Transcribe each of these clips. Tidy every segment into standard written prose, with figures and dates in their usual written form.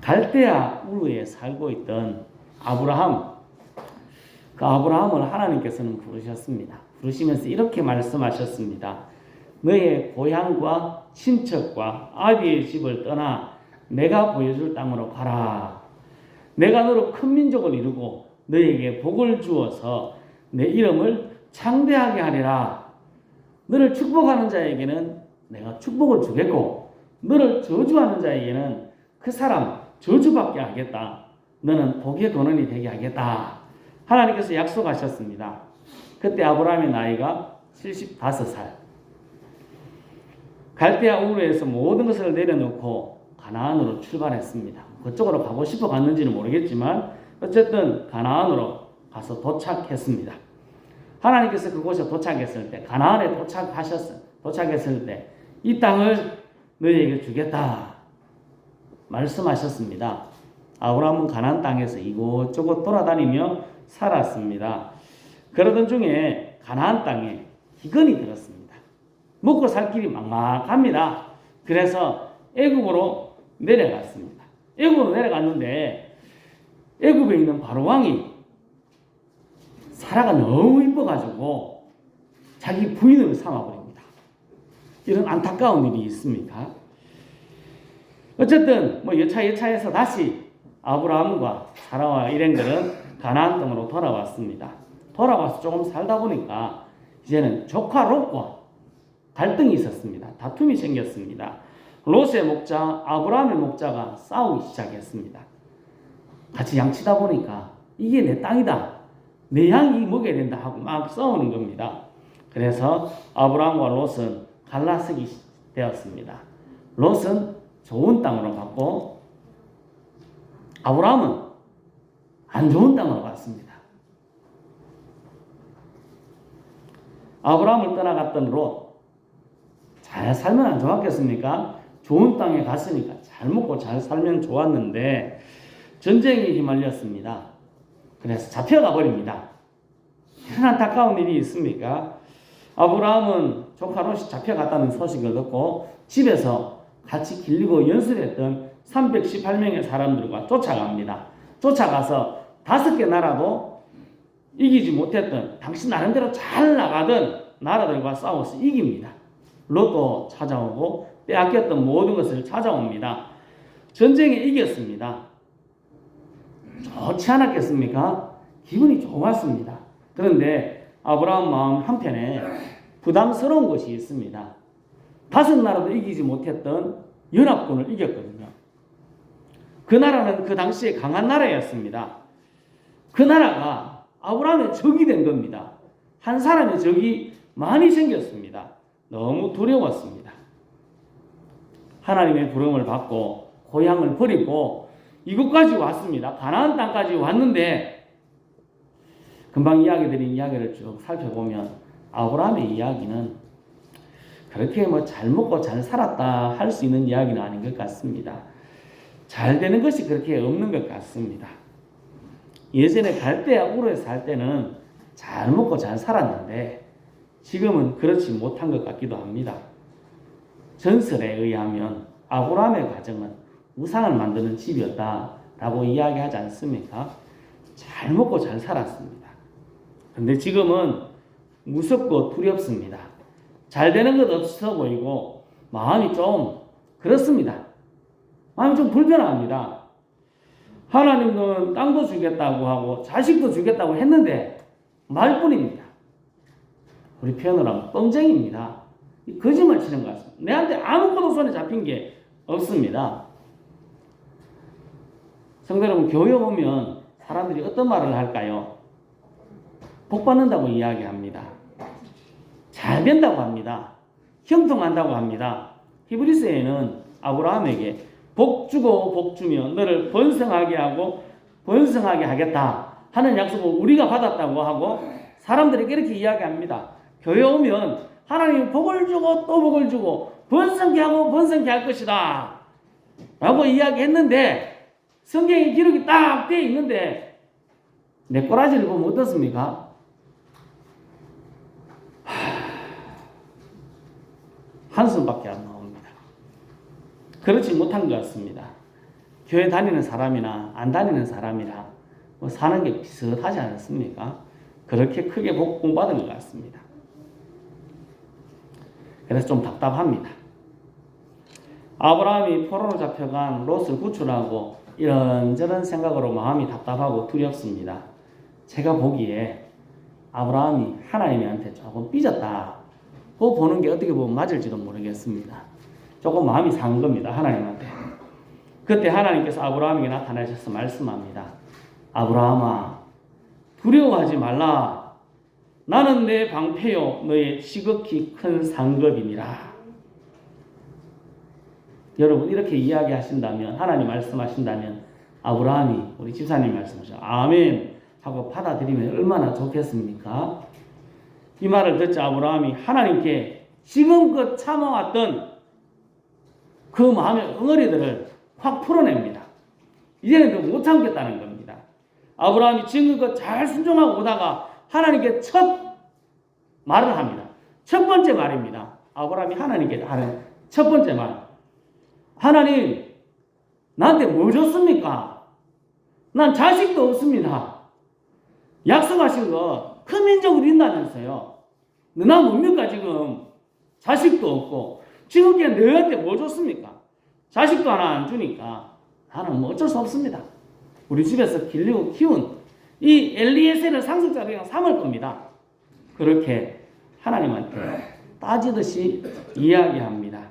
갈대아 우르에 살고 있던 아브라함, 그 아브라함을 하나님께서는 부르셨습니다. 부르시면서 이렇게 말씀하셨습니다. 너의 고향과 친척과 아비의 집을 떠나 내가 보여줄 땅으로 가라. 내가 너로 큰 민족을 이루고 너에게 복을 주어서 내 이름을 창대하게 하리라. 너를 축복하는 자에게는 내가 축복을 주겠고 너를 저주하는 자에게는 그 사람 저주받게 하겠다. 너는 복의 근원이 되게 하겠다. 하나님께서 약속하셨습니다. 그때 아브라함의 나이가 75살. 갈대아 우르에서 모든 것을 내려놓고 가나안으로 출발했습니다. 그쪽으로 가고 싶어 갔는지는 모르겠지만 어쨌든 가나안으로 가서 도착했습니다. 하나님께서 그곳에 도착했을 때, 가나안에 도착했을 때 이 땅을 너희에게 주겠다 말씀하셨습니다. 아브라함은 가나안 땅에서 이곳저곳 돌아다니며 살았습니다. 그러던 중에 가나안 땅에 기근이 들었습니다. 먹고 살 길이 막막합니다. 그래서 애굽으로 내려갔습니다. 애굽으로 내려갔는데 애굽에 있는 바로 왕이 사라가 너무 이뻐가지고 자기 부인을 삼아버립니다. 이런 안타까운 일이 있습니까? 어쨌든 여차여차해서 다시 아브라함과 사라와 일행들은 가나안 땅으로 돌아왔습니다. 돌아와서 조금 살다 보니까 이제는 조카 롯과 갈등이 있었습니다. 다툼이 생겼습니다. 롯의 목자, 아브라함의 목자가 싸우기 시작했습니다. 같이 양치다 보니까 이게 내 땅이다. 내 양이 먹여야 된다 하고 막 싸우는 겁니다. 그래서 아브라함과 롯은 갈라서기 되었습니다. 롯은 좋은 땅으로 갔고 아브라함은 안 좋은 땅으로 갔습니다. 아브라함을 떠나갔던 롯, 잘 살면 안 좋았겠습니까? 좋은 땅에 갔으니까 잘 먹고 잘 살면 좋았는데 전쟁에 휘말렸습니다. 그래서 잡혀가 버립니다. 이런 안타까운 일이 있습니까? 아브라함은 조카 롯이 잡혀갔다는 소식을 듣고 집에서 같이 길리고 연습했던 318명의 사람들과 쫓아갑니다. 쫓아가서 5개 나라도 이기지 못했던 당시 나름대로 잘 나가던 나라들과 싸워서 이깁니다. 롯도 찾아오고 빼앗겼던 모든 것을 찾아옵니다. 전쟁에 이겼습니다. 좋지 않았겠습니까? 기분이 좋았습니다. 그런데 아브라함 마음 한편에 부담스러운 것이 있습니다. 5 나라도 이기지 못했던 연합군을 이겼거든요. 그 나라는 그 당시에 강한 나라였습니다. 그 나라가 아브라함의 적이 된 겁니다. 한 사람의 적이 많이 생겼습니다. 너무 두려웠습니다. 하나님의 부름을 받고 고향을 버리고 이곳까지 왔습니다. 가나안 땅까지 왔는데 금방 이야기 드린 이야기를 쭉 살펴보면 아브라함의 이야기는 그렇게 잘 먹고 잘 살았다 할 수 있는 이야기는 아닌 것 같습니다. 잘 되는 것이 그렇게 없는 것 같습니다. 예전에 갈대아 우르에 살 때는 잘 먹고 잘 살았는데 지금은 그렇지 못한 것 같기도 합니다. 전설에 의하면 아브라함의 가정은 우상을 만드는 집이었다라고 이야기하지 않습니까? 잘 먹고 잘 살았습니다. 그런데 지금은 무섭고 두렵습니다. 잘 되는 것 없어 보이고 마음이 좀 그렇습니다. 마음이 좀 불편합니다. 하나님은 땅도 주겠다고 하고 자식도 주겠다고 했는데 말뿐입니다. 우리 표현으로 하면 뻥쟁입니다. 거짓말 치는 것 같습니다. 내한테 아무것도 손에 잡힌 게 없습니다. 성도 여러분, 교회 오면 사람들이 어떤 말을 할까요? 복 받는다고 이야기합니다. 잘 된다고 합니다. 형통한다고 합니다. 히브리서에는 아브라함에게 복 주고 복 주며 너를 번성하게 하고 번성하게 하겠다 하는 약속을 우리가 받았다고 하고 사람들에게 이렇게 이야기합니다. 교회 오면 하나님이 복을 주고 또 복을 주고 번성케 하고 번성케 할 것이다 라고 이야기했는데 성경에 기록이 딱 되어 있는데 내 꼬라지를 보면 어떻습니까? 한숨밖에 안 나옵니다. 그렇지 못한 것 같습니다. 교회 다니는 사람이나 안 다니는 사람이나 뭐 사는 게 비슷하지 않습니까? 그렇게 크게 복받은 것 같습니다. 그래서 좀 답답합니다. 아브라함이 포로로 잡혀간 롯을 구출하고 이런저런 생각으로 마음이 답답하고 두렵습니다. 제가 보기에 아브라함이 하나님한테 조금 삐졌다. 그거 보는 게 어떻게 보면 맞을지도 모르겠습니다. 조금 마음이 상한 겁니다. 하나님한테. 그때 하나님께서 아브라함에게 나타나셔서 말씀합니다. 아브라함아, 두려워하지 말라. 나는 내 방패요 너의 지극히 큰 상급이니라. 여러분 이렇게 이야기하신다면, 하나님 말씀하신다면 아브라함이 우리 집사님 말씀하셔 아멘 하고 받아들이면 얼마나 좋겠습니까? 이 말을 듣자 아브라함이 하나님께 지금껏 참아왔던 그 마음의 응어리들을 확 풀어냅니다. 이제는 그 못 참겠다는 겁니다. 아브라함이 지금껏 잘 순종하고 오다가 하나님께 첫 말을 합니다. 첫 번째 말입니다. 아브라함이 하나님께 하는 첫 번째 말. 하나님, 나한테 뭐 줬습니까? 난 자식도 없습니다. 약속하신 거 큰 민족을 인다면서요. 너나 뭡니까 지금? 자식도 없고 지금께 너한테 뭐 줬습니까? 자식도 하나 안 주니까 나는 뭐 어쩔 수 없습니다. 우리 집에서 길리고 키운 이 엘리에셀을 상속자로 그냥 삼을 겁니다. 그렇게 하나님한테 따지듯이 이야기합니다.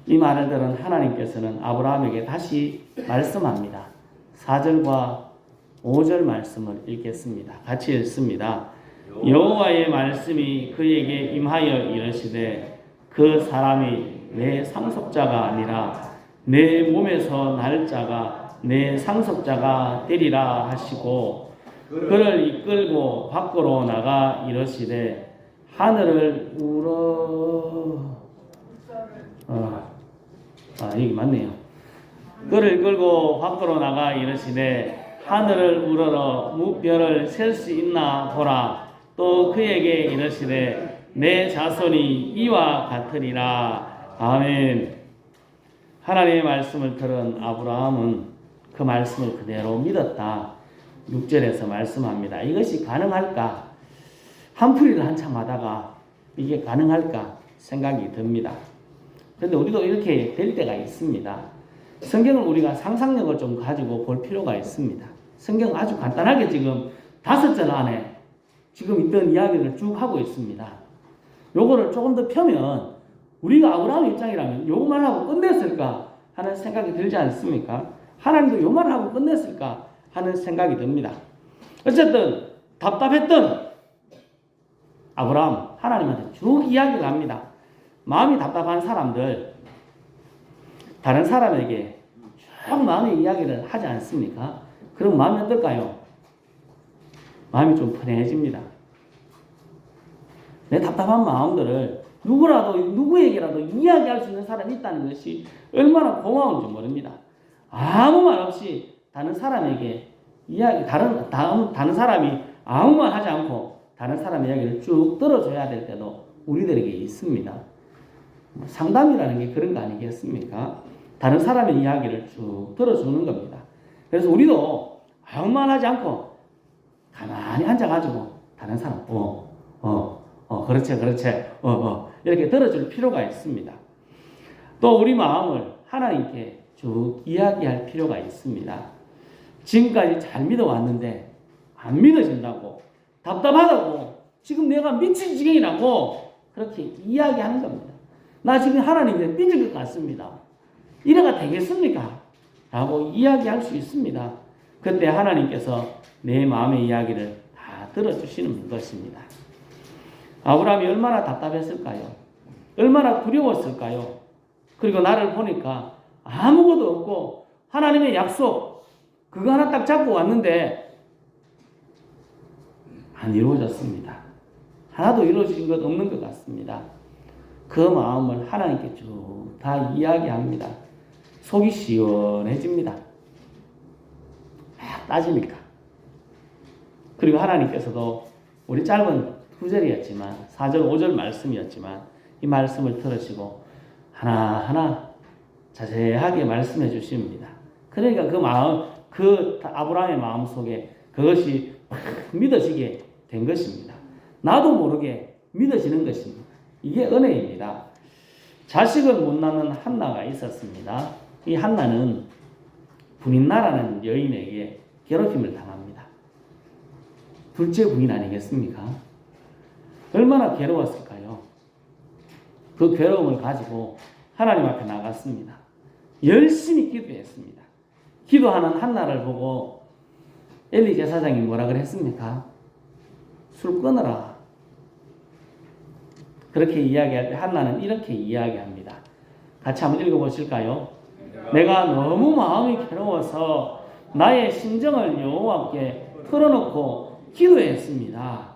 이 말을 들은 하나님께서는 아브라함에게 다시 말씀합니다. 4절과 5절 말씀을 읽겠습니다. 같이 읽습니다. 여호와의 말씀이 그에게 임하여 이르시되 그 사람이 내 상속자가 아니라 내 몸에서 날 자가 내 상속자가 되리라 하시고 그를 이끌고 밖으로 나가 이르시되 하늘을 여기 맞네요. 그를 끌고 밖으로 나가 이르시되 하늘을 우러러 무별을 셀 수 있나 보라. 또 그에게 이르시되 내 자손이 이와 같으리라. 아멘. 하나님의 말씀을 들은 아브라함은 그 말씀을 그대로 믿었다. 6절에서 말씀합니다. 이것이 가능할까? 한풀이를 한참 하다가 이게 가능할까 생각이 듭니다. 그런데 우리도 이렇게 될 때가 있습니다. 성경을 우리가 상상력을 좀 가지고 볼 필요가 있습니다. 성경 아주 간단하게 지금 5절 안에 지금 있던 이야기를 쭉 하고 있습니다. 요거를 조금 더 펴면 우리가 아브라함의 입장이라면 요것만 하고 끝냈을까 하는 생각이 들지 않습니까? 하나님도 요 말을 하고 끝냈을까 하는 생각이 듭니다. 어쨌든 답답했던 아브라함 하나님한테 쭉 이야기를 합니다. 마음이 답답한 사람들 다른 사람에게 쭉 마음의 이야기를 하지 않습니까? 그럼 마음이 어떨까요? 마음이 좀 편해집니다. 내 답답한 마음들을 누구에게라도 이야기할 수 있는 사람이 있다는 것이 얼마나 고마운지 모릅니다. 아무 말 없이 다른 사람에게 다른 사람이 아무 말 하지 않고 다른 사람의 이야기를 쭉 들어줘야 될 때도 우리들에게 있습니다. 상담이라는 게 그런 거 아니겠습니까? 다른 사람의 이야기를 쭉 들어주는 겁니다. 그래서 우리도 아무 말 하지 않고 가만히 앉아가지고 다른 사람 그렇지 이렇게 들어줄 필요가 있습니다. 또 우리 마음을 하나님께 쭉 이야기할 필요가 있습니다. 지금까지 잘 믿어왔는데 안 믿어진다고 답답하다고 지금 내가 미친 지경이라고 그렇게 이야기하는 겁니다. 나 지금 하나님께 삐질 것 같습니다. 이래가 되겠습니까? 라고 이야기할 수 있습니다. 그때 하나님께서 내 마음의 이야기를 다 들어주시는 것입니다. 아브라함이 얼마나 답답했을까요? 얼마나 두려웠을까요? 그리고 나를 보니까 아무것도 없고 하나님의 약속 그거 하나 딱 잡고 왔는데 안 이루어졌습니다. 하나도 이루어진 것 없는 것 같습니다. 그 마음을 하나님께 쭉 다 이야기합니다. 속이 시원해집니다. 막 따지니까. 그리고 하나님께서도 우리 짧은 2절이었지만 4절 5절 말씀이었지만 이 말씀을 들으시고 하나하나 자세하게 말씀해 주십니다. 그러니까 그 마음, 그 아브라함의 마음 속에 그것이 믿어지게 된 것입니다. 나도 모르게 믿어지는 것입니다. 이게 은혜입니다. 자식을 못 낳는 한나가 있었습니다. 이 한나는 분인나라는 여인에게 괴롭힘을 당합니다. 둘째 부인 아니겠습니까? 얼마나 괴로웠을까요? 그 괴로움을 가지고 하나님 앞에 나갔습니다. 열심히 기도했습니다. 기도하는 한나를 보고 엘리 제사장이 뭐라 그랬습니까? 술 끊어라. 그렇게 이야기할 때 한나는 이렇게 이야기합니다. 같이 한번 읽어보실까요? 내가 너무 마음이 괴로워서 나의 심정을 여호와께 털어놓고 기도했습니다.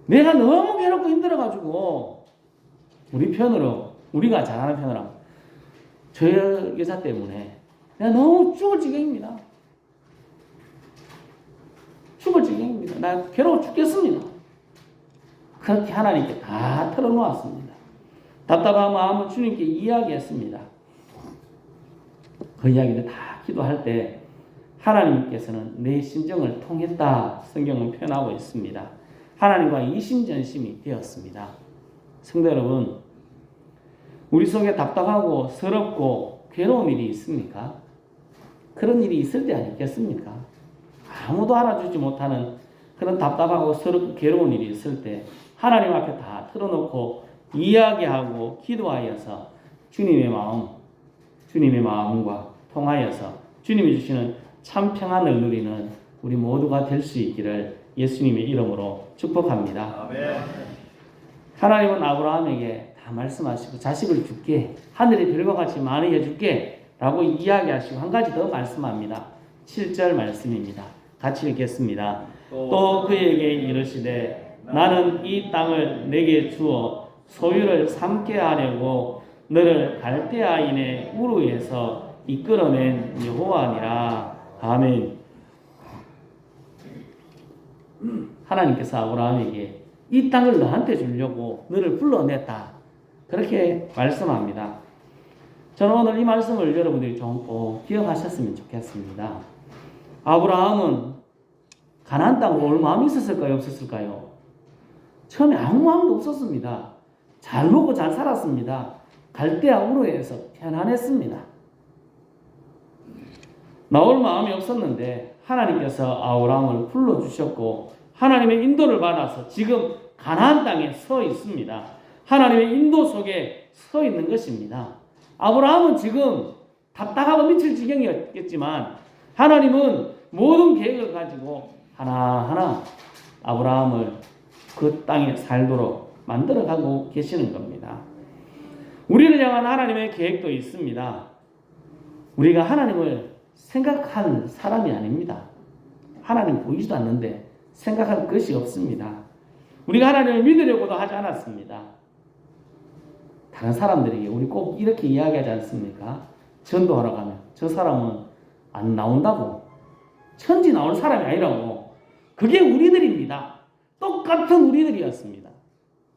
내가 너무 괴롭고 힘들어가지고 우리가 잘 아는 편으로 저 여자 때문에 내가 너무 죽을 지경입니다. 죽을 지경입니다. 나 괴로워 죽겠습니다. 그렇게 하나님께 다 털어놓았습니다. 답답한 마음을 주님께 이야기했습니다. 그 이야기를 다 기도할 때 하나님께서는 내 심정을 통했다 성경은 표현하고 있습니다. 하나님과 이심전심이 되었습니다. 성도 여러분, 우리 속에 답답하고 서럽고 괴로운 일이 있습니까? 그런 일이 있을 때 아니겠습니까? 아무도 알아주지 못하는 그런 답답하고 서럽고 괴로운 일이 있을 때 하나님 앞에 다 틀어놓고 이야기하고 기도하여서 주님의 마음과 통하여서 주님이 주시는 참 평안을 누리는 우리 모두가 될 수 있기를 예수님의 이름으로 축복합니다. 아멘. 하나님은 아브라함에게 다 말씀하시고 자식을 줄게, 하늘의 별과 같이 많이 해줄게 라고 이야기하시고 한 가지 더 말씀합니다. 7절 말씀입니다. 같이 읽겠습니다. 또 그에게 이르시되 나는 이 땅을 내게 주어 소유를 삼게 하려고 너를 갈대아인의 우르에서 이끌어낸 여호와니라. 아멘. 하나님께서 아브라함에게 이 땅을 너한테 주려고 너를 불러냈다. 그렇게 말씀합니다. 저는 오늘 이 말씀을 여러분들이 좀 꼭 기억하셨으면 좋겠습니다. 아브라함은 가나안 땅 올 마음이 있었을까요? 없었을까요? 처음에 아무 마음도 없었습니다. 잘 먹고 잘 살았습니다. 갈대아 우르에서 편안했습니다. 나올 마음이 없었는데 하나님께서 아브라함을 불러주셨고 하나님의 인도를 받아서 지금 가나안 땅에 서 있습니다. 하나님의 인도 속에 서 있는 것입니다. 아브라함은 지금 답답하고 미칠 지경이었겠지만 하나님은 모든 계획을 가지고 하나하나 아브라함을 그 땅에 살도록 만들어가고 계시는 겁니다. 우리를 향한 하나님의 계획도 있습니다. 우리가 하나님을 생각한 사람이 아닙니다. 하나님 보이지도 않는데 생각할 것이 없습니다. 우리가 하나님을 믿으려고도 하지 않았습니다. 다른 사람들에게 우리 꼭 이렇게 이야기하지 않습니까? 전도하러 가면 저 사람은 안 나온다고, 천지 나올 사람이 아니라고. 그게 우리들입니다. 똑같은 우리들이었습니다.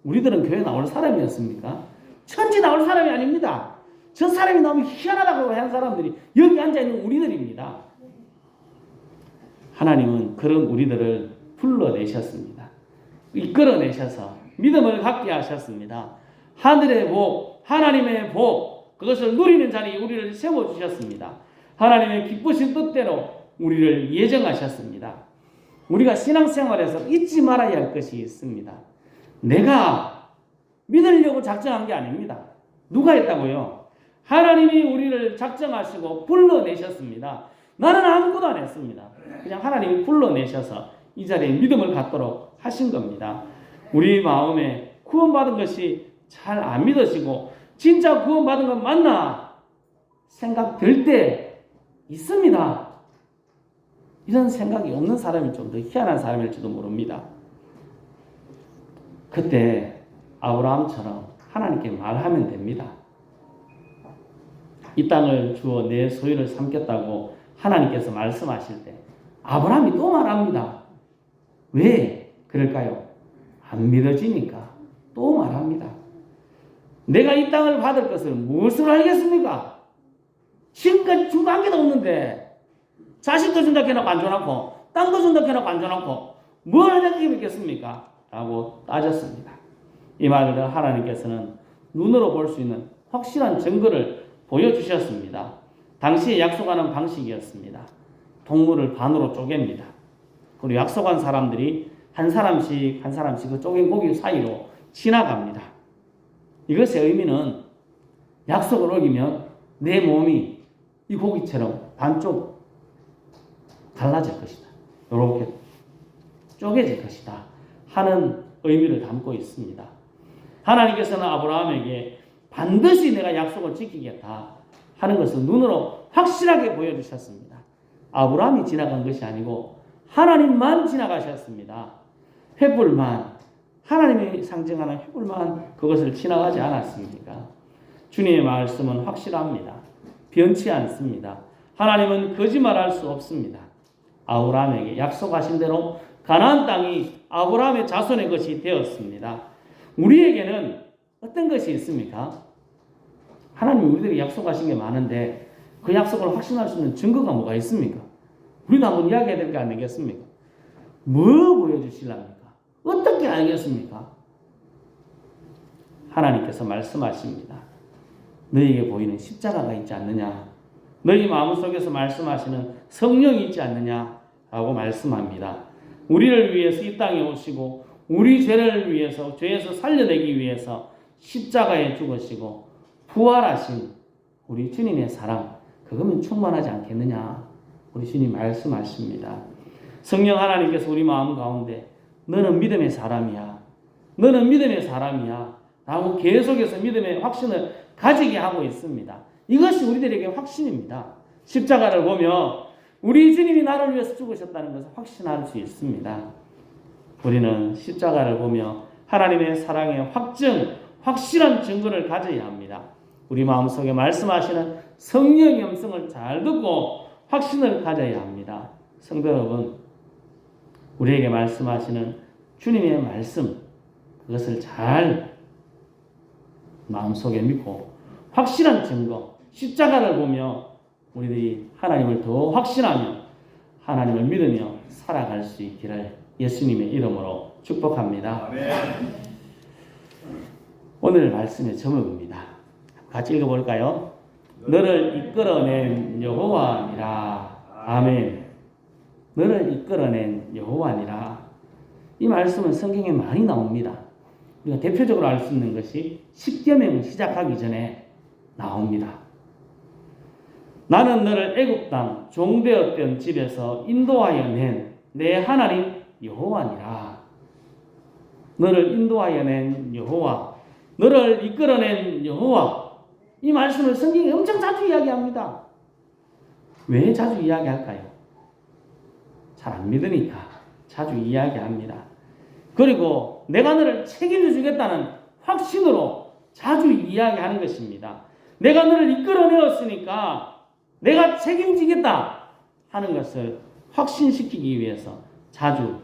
우리들은 교회 나올 사람이었습니까? 천지 나올 사람이 아닙니다. 저 사람이 너무 희한하다고 하는 사람들이 여기 앉아있는 우리들입니다. 하나님은 그런 우리들을 불러내셨습니다. 이끌어내셔서 믿음을 갖게 하셨습니다. 하늘의 복, 하나님의 복, 그것을 누리는 자리에 우리를 세워주셨습니다. 하나님의 기쁘신 뜻대로 우리를 예정하셨습니다. 우리가 신앙생활에서 잊지 말아야 할 것이 있습니다. 내가 믿으려고 작정한 게 아닙니다. 누가 했다고요? 하나님이 우리를 작정하시고 불러내셨습니다. 나는 아무것도 안 했습니다. 그냥 하나님이 불러내셔서 이 자리에 믿음을 갖도록 하신 겁니다. 우리 마음에 구원받은 것이 잘 안 믿어지고 진짜 구원받은 건 맞나 생각될 때 있습니다. 이런 생각이 없는 사람이 좀 더 희한한 사람일지도 모릅니다. 그때 아브라함처럼 하나님께 말하면 됩니다. 이 땅을 주어 내 소유를 삼겠다고 하나님께서 말씀하실 때 아브라함이 또 말합니다. 왜 그럴까요? 안 믿어지니까 또 말합니다. 내가 이 땅을 받을 것을 무엇으로 알겠습니까? 지금까지 준 거 한 개도 없는데 자식도 준다 해놓고 안 줘놓고 땅도 준다 해놓고 안 줘놓고 뭘 하자고 믿겠습니까? 라고 따졌습니다. 이 말을 하나님께서는 눈으로 볼 수 있는 확실한 증거를 보여주셨습니다. 당시에 약속하는 방식이었습니다. 동물을 반으로 쪼갭니다. 그리고 약속한 사람들이 한 사람씩 그 쪼갠 고기 사이로 지나갑니다. 이것의 의미는 약속을 어기면 내 몸이 이 고기처럼 반쪽 갈라질 것이다. 이렇게 쪼개질 것이다 하는 의미를 담고 있습니다. 하나님께서는 아브라함에게 반드시 내가 약속을 지키겠다 하는 것을 눈으로 확실하게 보여주셨습니다. 아브라함이 지나간 것이 아니고 하나님만 지나가셨습니다. 횃불만, 하나님이 상징하는 횃불만 그것을 지나가지 않았습니까? 주님의 말씀은 확실합니다. 변치 않습니다. 하나님은 거짓말할 수 없습니다. 아브라함에게 약속하신 대로 가나안 땅이 아브라함의 자손의 것이 되었습니다. 우리에게는 어떤 것이 있습니까? 하나님이 우리들에게 약속하신 게 많은데 그 약속을 확신할 수 있는 증거가 뭐가 있습니까? 우리도 한번 이야기해야 될 게 아니겠습니까? 뭐 보여주실랍니까? 어떻게 알겠습니까? 하나님께서 말씀하십니다. 너희에게 보이는 십자가가 있지 않느냐? 너희 마음속에서 말씀하시는 성령이 있지 않느냐? 라고 말씀합니다. 우리를 위해서 이 땅에 오시고 우리 죄를 위해서 죄에서 살려내기 위해서 십자가에 죽으시고 부활하신 우리 주님의 사랑, 그거면 충분하지 않겠느냐? 우리 주님 말씀하십니다. 성령 하나님께서 우리 마음 가운데 너는 믿음의 사람이야, 너는 믿음의 사람이야 라고 계속해서 믿음의 확신을 가지게 하고 있습니다. 이것이 우리들에게 확신입니다. 십자가를 보며 우리 주님이 나를 위해서 죽으셨다는 것을 확신할 수 있습니다. 우리는 십자가를 보며 하나님의 사랑의 확실한 증거를 가져야 합니다. 우리 마음속에 말씀하시는 성령의 음성을 잘 듣고 확신을 가져야 합니다. 성도 여러분, 우리에게 말씀하시는 주님의 말씀, 그것을 잘 마음속에 믿고 확실한 증거, 십자가를 보며 우리들이 하나님을 더 확신하며 하나님을 믿으며 살아갈 수 있기를 예수님의 이름으로 축복합니다. 아멘. 오늘 말씀의 제목입니다. 같이 읽어볼까요? 너를 이끌어낸 여호와니라. 아멘. 너를 이끌어낸 여호와니라. 이 말씀은 성경에 많이 나옵니다. 우리가 대표적으로 알 수 있는 것이 십계명 시작하기 전에 나옵니다. 나는 너를 애굽 땅 종되었던 집에서 인도하여 낸 내 하나님 여호와니라. 너를 인도하여 낸 여호와, 너를 이끌어낸 여호와. 이 말씀을 성경이 엄청 자주 이야기합니다. 왜 자주 이야기할까요? 잘 안 믿으니까 자주 이야기합니다. 그리고 내가 너를 책임져 주겠다는 확신으로 자주 이야기하는 것입니다. 내가 너를 이끌어내었으니까 내가 책임지겠다 하는 것을 확신시키기 위해서 자주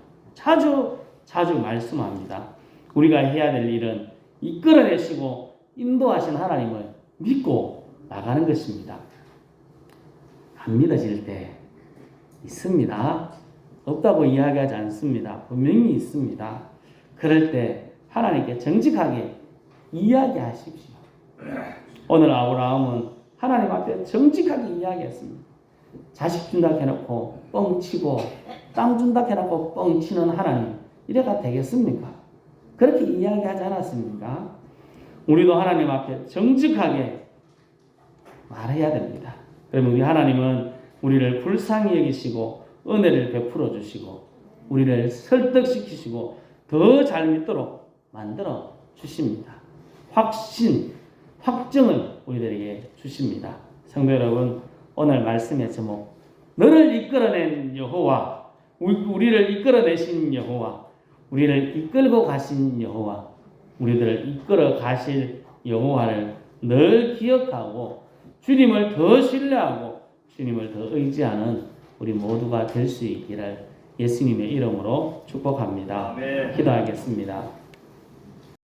말씀합니다. 우리가 해야 될 일은 이끌어내시고 인도하신 하나님을 믿고 나가는 것입니다. 안 믿어질 때 있습니다. 없다고 이야기하지 않습니다. 분명히 있습니다. 그럴 때 하나님께 정직하게 이야기하십시오. 오늘 아브라함은 하나님 앞에 정직하게 이야기했습니다. 자식 준다 해놓고 뻥치고 땅 준다 해놓고 뻥치는 하나님, 이래가 되겠습니까? 그렇게 이야기하지 않았습니까? 우리도 하나님 앞에 정직하게 말해야 됩니다. 그러면 우리 하나님은 우리를 불쌍히 여기시고 은혜를 베풀어 주시고 우리를 설득시키시고 더 잘 믿도록 만들어 주십니다. 확증을 우리들에게 주십니다. 성도 여러분, 오늘 말씀의 제목, 너를 이끌어낸 여호와, 우리를 이끌어내신 여호와, 우리를 이끌고 가신 여호와, 우리들을 이끌어 가실 여호와를 늘 기억하고 주님을 더 신뢰하고 주님을 더 의지하는 우리 모두가 될 수 있기를 예수님의 이름으로 축복합니다. 기도하겠습니다.